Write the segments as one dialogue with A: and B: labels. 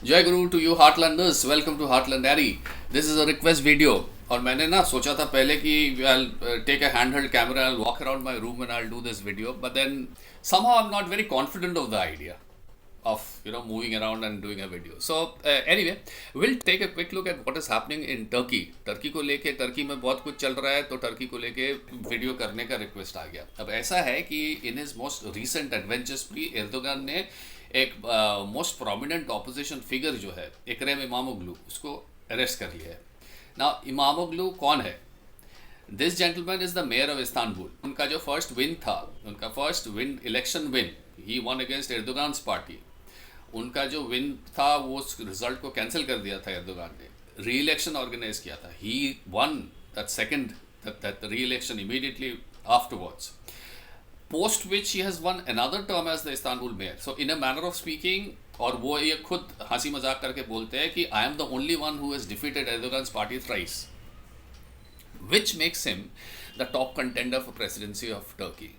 A: जय गुरु to you heartlanders, welcome to heartland diary. This is a request video. और मैंने ना सोचा था पहले कि I take a hand held camera, I walk around my room and I do this video, but then somehow I'm not very confident of the idea of moving around and doing a video. So anyway, we'll take a quick look at what is happening in Turkey. Turkey को लेके, Turkey में बहुत कुछ चल रहा है, तो Turkey को लेके वीडियो करने का रिक्वेस्ट आ गया। अब ऐसा है कि in his most recent adventures भी एर्दोगान ने एक मोस्ट प्रोमिनेंट ऑपोजिशन फिगर जो है इकरेम इमामोग्लू, उसको अरेस्ट कर लिया है ना। इमामोग्लू कौन है? This gentleman is the mayor of Istanbul. उनका जो फर्स्ट विन था, उनका फर्स्ट विन, इलेक्शन विन, ही वन अगेंस्ट एर्दोगान्स पार्टी। उनका जो विन था वो उस रिजल्ट को कैंसिल कर दिया था एर्दोगान ने, री इलेक्शन ऑर्गेनाइज किया था। He won that second that re-election immediately afterwards, post which he has won another term as the Istanbul mayor. So in a manner of speaking, और वो ये खुद हंसी मजाक करके बोलते हैं कि I am the only one who has defeated Erdogan's party thrice, which makes him the top contender for presidency of Turkey.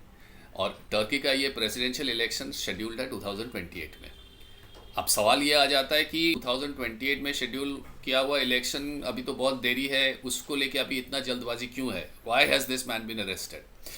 A: और टर्की का ये प्रेसिडेंशियल इलेक्शन शेड्यूल्ड है 2028 में। अब सवाल ये आ जाता है कि 2028 में शेड्यूल किया हुआ इलेक्शन अभी तो बहुत देरी है, उसको लेके अभी इतना जल्दबाजी क्यों है? Why has this man been arrested?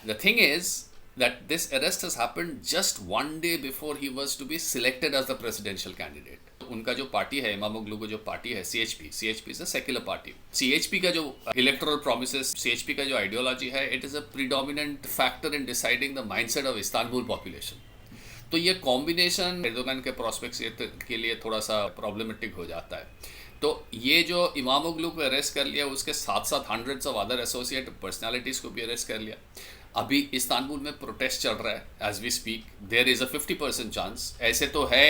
A: The thing is that this arrest has happened just one day before he was to be selected as the presidential candidate. उनका जो पार्टी है, इमामोग्लू को जो पार्टी है, CHP is a secular party. CHP का जो electoral promises, CHP का जो ideology है, it is a predominant factor in deciding the mindset of Istanbul population. तो ये कॉम्बिनेशन एर्दोगान के प्रोस्पेक्ट्स के लिए थोड़ा सा प्रॉब्लमेटिक हो जाता है। तो ये जो इमामोग्लू को अरेस्ट कर लिया, उसके साथ साथ hundreds of other associate personalities को भी अरेस्ट कर लिया। अभी इस्तांबुल में प्रोटेस्ट चल रहा है as we speak. There is a 50% chance, ऐसे तो है,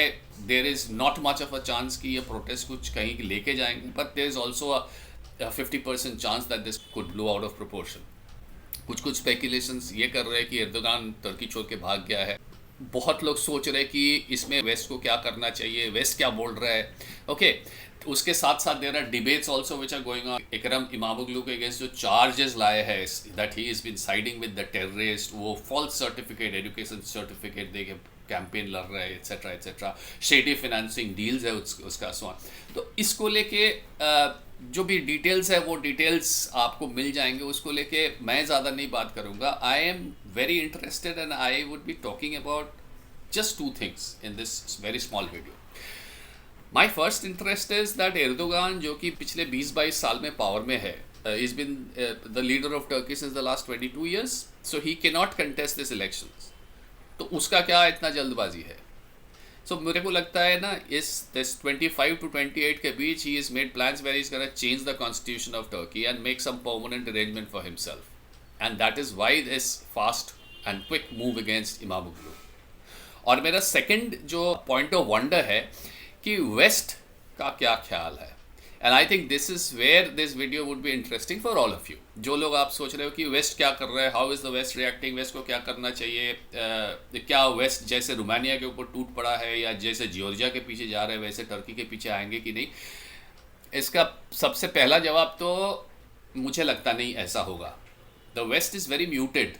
A: there is not much of a chance कि ये प्रोटेस्ट कुछ कहीं लेके जाएंगे, but there is also a 50% chance that this could blow out of proportion. कुछ स्पेकुलेशंस ये कर रहे हैं कि एर्दोगान टर्की छोड़ के भाग गया है। बहुत लोग सोच रहे हैं कि इसमें वेस्ट को क्या करना चाहिए, वेस्ट क्या बोल रहा है। ओके, उसके साथ साथ there are debates also which are going on. Ekrem Imamoglu के अगेंस्ट जो चार्जेस लाए हैं that he is been siding with the terrorist, वो फॉल्स सर्टिफिकेट, एजुकेशन सर्टिफिकेट दे के कैंपेन लड़ रहा है, etcetera etcetera, shady financing deals है उसका स्वान। तो इसको लेके जो भी डिटेल्स है वो डिटेल्स आपको मिल जाएंगे, उसको लेके मैं ज़्यादा नहीं बात करूँगा। I am very interested and I would be talking about just two things in this very small video. My first interest is that Erdogan, जो कि पिछले 20-22 साल में पावर में है, he's been the leader of Turkey since the last 22 years, so he cannot contest this elections. तो उसका क्या इतना जल्दबाजी है? So मेरे को लगता है ना, इस this 25 to 28 के बीच he has made plans where he's gonna change the constitution of Turkey and make some permanent arrangement for himself, and that is why this fast and quick move against Imamoglu. और मेरा second जो point of wonder है कि waste का क्या ख्याल है, and I think this is where this video would be interesting for all of you. जो लोग आप सोच रहे हो कि वेस्ट क्या कर रहा है, how is the west reacting, west को क्या करना चाहिए, क्या वेस्ट जैसे रोमानिया के ऊपर टूट पड़ा है या जैसे जॉर्जिया के पीछे जा रहे हैं वैसे टर्की के पीछे आएंगे कि नहीं, इसका सबसे पहला जवाब तो मुझे लगता नहीं ऐसा होगा। The west is very muted.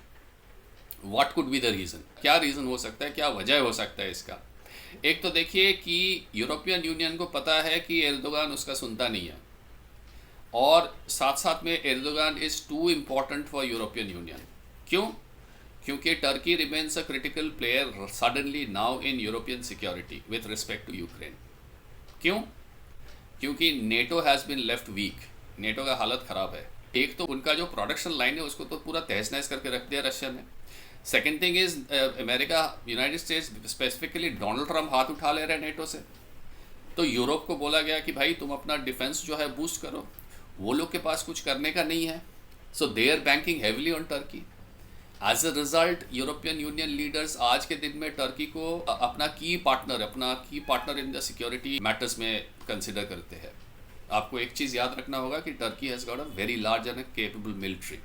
A: What could be the reason? क्या रीज़न हो सकता है, क्या वजह हो सकता है इसका? एक तो देखिए कि यूरोपियन यूनियन को पता है कि एर्दोगान उसका सुनता नहीं है, और साथ साथ में Erdogan is too important for European Union. क्यों? क्योंकि Turkey remains a critical player suddenly now in European security with respect to Ukraine. क्यों? क्योंकि NATO has been left weak. NATO का हालत ख़राब है। एक तो उनका जो प्रोडक्शन लाइन है उसको तो पूरा तहस नहस करके रख दिया रशिया ने। Second thing is America, United states, specifically Donald Trump हाथ उठा ले रहे हैं नेटो से। तो यूरोप को बोला गया कि भाई तुम अपना डिफेंस जो है बूस्ट करो, वो लोग के पास कुछ करने का नहीं है। So they are banking heavily on Turkey. As a result European Union leaders आज के दिन में टर्की को अपना key partner in the security matters में कंसिडर करते हैं। आपको एक चीज़ याद रखना होगा कि Turkey has got a very large and capable military,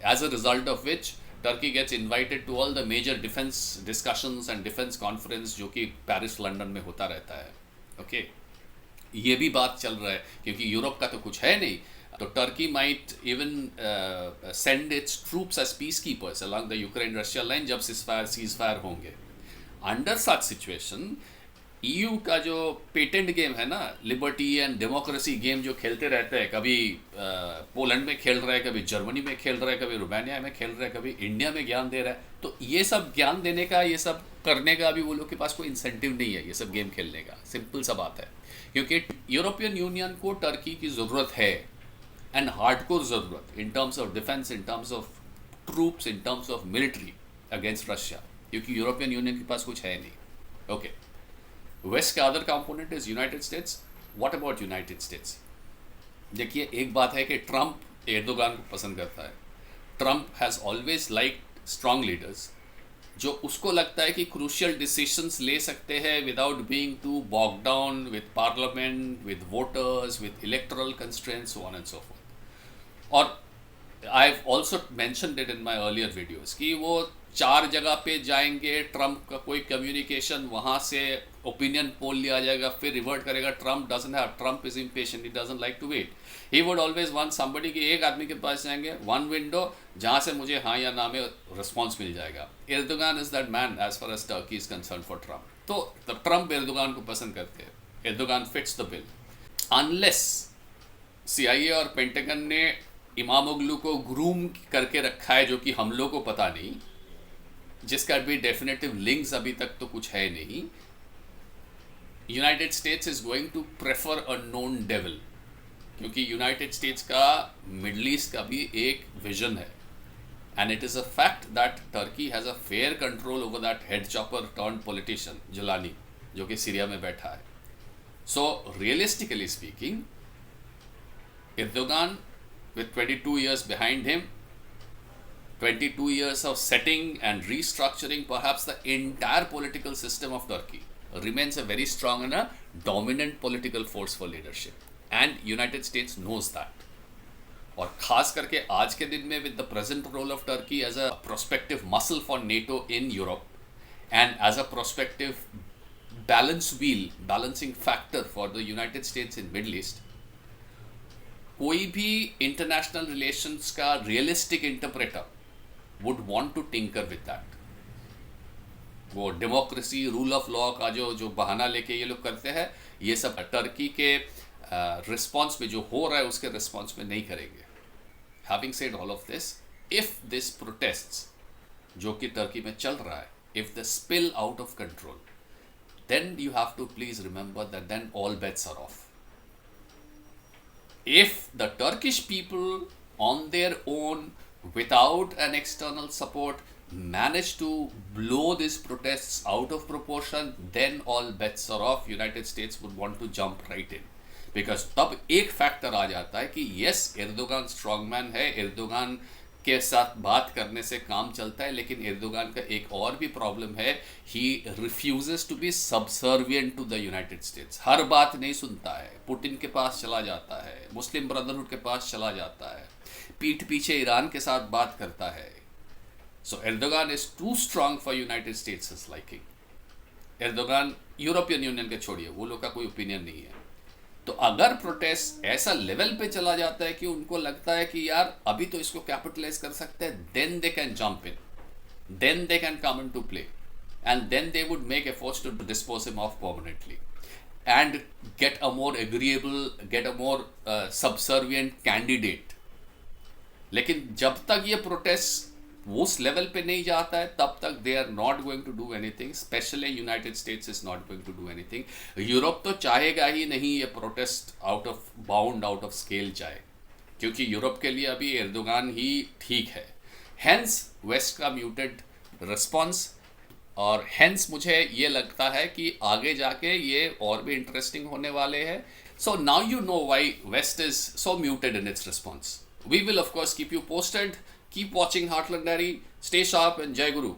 A: as a result of which Turkey gets invited to all the major defence discussions and defence conference जो कि पेरिस लंदन में होता रहता है। ओके, ये भी बात चल रहा है क्योंकि यूरोप का तो कुछ है नहीं, तो Turkey might even send its troops as peace keepers along the Ukraine Russia line जब सीज फायर होंगे। अंडर सच सिचुएशन ईयू का जो पेटेंट गेम है ना, लिबर्टी एंड डेमोक्रेसी गेम जो खेलते रहते हैं, कभी पोलैंड में खेल रहा है, कभी जर्मनी में खेल रहा है, कभी रोमानिया में खेल रहा है, कभी इंडिया में ज्ञान दे रहा है, तो ये सब ज्ञान देने का, ये सब करने का अभी वो लोग के पास कोई इंसेंटिव नहीं है ये सब गेम खेलने का। सिंपल सा बात है, क्योंकि यूरोपियन यूनियन को टर्की की ज़रूरत है, एंड हार्डकोर ज़रूरत, in terms of defence, in terms of troops, in terms of military against Russia, क्योंकि यूरोपियन यूनियन के पास कुछ है नहीं। ओके, वेस्ट का other component is United states. What about United states? देखिए, एक बात है कि ट्रंप एर्दोगान को पसंद करता है। Trump has always like strong leaders जो उसको लगता है कि क्रूशियल डिसीजंस ले सकते हैं without being too bog down with parliament, with voters, with electoral constraints, so on and so forth. और I have also mentioned it in my earlier videos कि वो 4 जगह पे जाएंगे, ट्रंप का कोई कम्युनिकेशन, वहाँ से ओपिनियन पोल लिया जाएगा, फिर रिवर्ट करेगा। Trump is impatient, he doesn't like to wait. He would always want somebody कि एक आदमी के पास जाएंगे, वन विंडो जहाँ से मुझे हाँ या ना में रिस्पॉन्स मिल जाएगा। Erdogan is that man as far as Turkey is concern for Trump. तो ट्रंप एर्दोगान को पसंद करते हैं। Erdogan fits the bill, unless CIA और पेंटागन ने इमामोग्लू को ग्रूम करके रखा है, जो कि हम लोग को पता नहीं, जिसका भी डेफिनेटिव लिंक्स अभी तक तो कुछ है नहीं। United States is going to prefer a known devil, क्योंकि यूनाइटेड स्टेट्स का मिडल ईस्ट का भी एक विजन है, and it is a fact that Turkey has a fair control over that head chopper turn politician Jolani, जो कि Syria में बैठा है। So realistically speaking, Erdogan, with 22 years behind him, 22 years of setting and restructuring perhaps the entire political system of Turkey, remains a very strong and a dominant political force for leadership. And United States knows that. और खास करके आज के दिन में with the present role of Turkey as a prospective muscle for NATO in Europe and as a prospective balancing factor for the United States in Middle East, कोई भी international relations का realistic interpreter would want to tinker with that. वो democracy, rule of law का जो बहाना लेके ये लोग करते हैं, ये सब टर्की के रिस्पॉन्स में जो हो रहा है उसके रिस्पॉन्स में नहीं करेंगे। Having said all of this, if this protests जो कि टर्की में चल रहा है, if the spill out of control, then you have to please remember that then all bets are off. If the Turkish people on their own, without an external support, manage to blow these protests out of proportion, then all bets are off. United States would want to jump right in. Because तब एक factor आ जाता है कि yes, Erdogan strongman है, Erdogan के साथ बात करने से काम चलता है, लेकिन एर्दोगान का एक और भी प्रॉब्लम है, he refuses to be subservient to the United States. हर बात नहीं सुनता है, पुतिन के पास चला जाता है, मुस्लिम ब्रदरहुड के पास चला जाता है, पीठ पीछे ईरान के साथ बात करता है। So Erdogan is too strong for United States liking. Erdogan European Union के छोड़िए, वो लोग का कोई ओपिनियन नहीं है। तो अगर प्रोटेस्ट ऐसा लेवल पे चला जाता है कि उनको लगता है कि यार अभी तो इसको कैपिटलाइज कर सकते हैं, then they can jump in, then they can come in to play, and then they would make efforts to dispose him of permanently and get a more agreeable, get a more subservient candidate. लेकिन जब तक ये protest उस level पे नहीं जाता है, तब तक they are not going to do anything. Specially United States is not going to do anything. Europe तो चाहेगा ही नहीं ये protest out of bound, out of scale जाए, क्योंकि यूरोप के लिए अभी एर्दोगान ही ठीक है। हेंस वेस्ट का म्यूटेड रिस्पॉन्स, और हेंस मुझे ये लगता है कि आगे जाके ये और भी इंटरेस्टिंग होने वाले हैं। So now you know why west is so muted in its response. We will of course keep you posted. Keep watching Heartland Diary. Stay sharp and Jai Guru.